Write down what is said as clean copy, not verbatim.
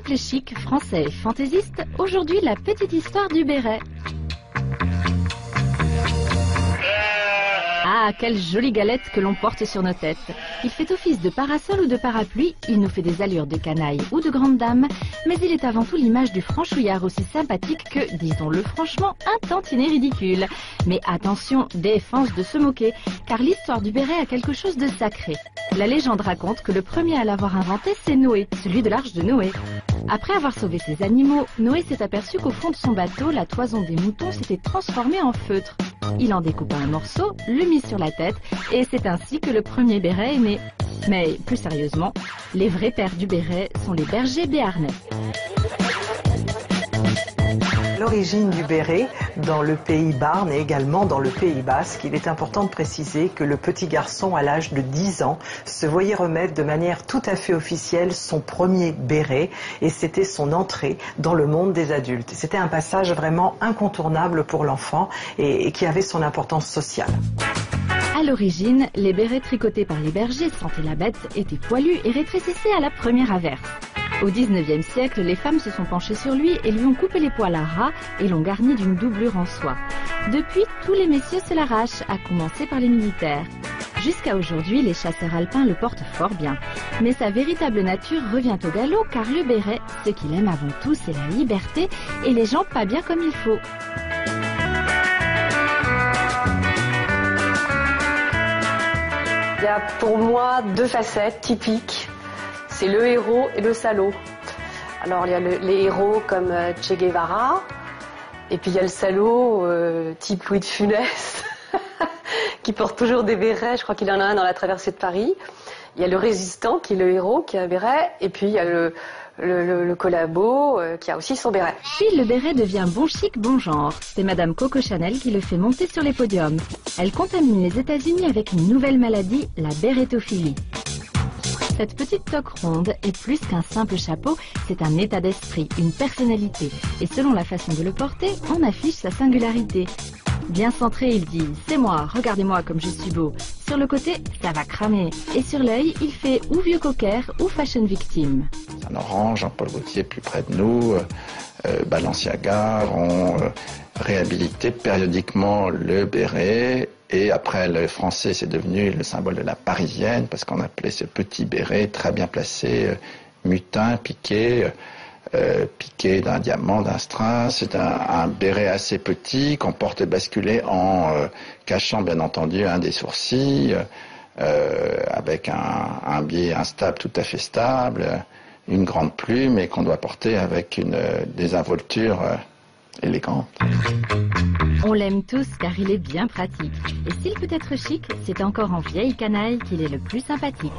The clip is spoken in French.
Couple chic, français et fantaisiste, aujourd'hui la petite histoire du béret. Ah, quelle jolie galette que l'on porte sur nos têtes. Il fait office de parasol ou de parapluie, il nous fait des allures de canaille ou de grande dame, mais il est avant tout l'image du franchouillard aussi sympathique que, disons-le franchement, un tantinet ridicule. Mais attention, défense de se moquer, car l'histoire du béret a quelque chose de sacré. La légende raconte que le premier à l'avoir inventé, c'est Noé, celui de l'arche de Noé. Après avoir sauvé ses animaux, Noé s'est aperçu qu'au fond de son bateau, la toison des moutons s'était transformée en feutre. Il en découpa un morceau, le mit sur la tête, et c'est ainsi que le premier béret est né. Mais plus sérieusement, les vrais pères du béret sont les bergers béarnais. L'origine du béret dans le pays Barn et également dans le Pays Basque, il est important de préciser que le petit garçon à l'âge de 10 ans se voyait remettre de manière tout à fait officielle son premier béret et c'était son entrée dans le monde des adultes. C'était un passage vraiment incontournable pour l'enfant et qui avait son importance sociale. À l'origine, les bérets tricotés par les bergers sentaient la bête, étaient poilus et rétrécissaient à la première averse. Au XIXe siècle, les femmes se sont penchées sur lui et lui ont coupé les poils à ras et l'ont garni d'une doublure en soie. Depuis, tous les messieurs se l'arrachent, à commencer par les militaires. Jusqu'à aujourd'hui, les chasseurs alpins le portent fort bien. Mais sa véritable nature revient au galop car le béret, ce qu'il aime avant tout, c'est la liberté et les gens pas bien comme il faut. Il y a pour moi deux facettes typiques. C'est le héros et le salaud. Alors il y a les héros comme Che Guevara, et puis il y a le salaud type Louis de Funès, qui porte toujours des bérets, je crois qu'il y en a un dans la traversée de Paris. Il y a le résistant qui est le héros, qui a un béret, et puis il y a le collabo qui a aussi son béret. Puis le béret devient bon chic, bon genre. C'est Madame Coco Chanel qui le fait monter sur les podiums. Elle contamine les États-Unis avec une nouvelle maladie, la bérétophilie. Cette petite toque ronde est plus qu'un simple chapeau, c'est un état d'esprit, une personnalité. Et selon la façon de le porter, on affiche sa singularité. Bien centré, il dit « C'est moi, regardez-moi comme je suis beau ». Sur le côté, ça va cramer. Et sur l'œil, il fait ou vieux cocker ou fashion victime. Un orange, Jean-Paul Gaultier plus près de nous, Balenciaga ont réhabilité périodiquement le béret. Et après, le français, c'est devenu le symbole de la parisienne, parce qu'on appelait ce petit béret très bien placé, mutin, piqué, piqué d'un diamant, d'un string. C'est un béret assez petit qu'on porte basculé en cachant, bien entendu, un des sourcils, avec un biais instable tout à fait stable, une grande plume, et qu'on doit porter avec une désinvolture élégante. On l'aime tous car il est bien pratique. Et s'il peut être chic, c'est encore en vieille canaille qu'il est le plus sympathique.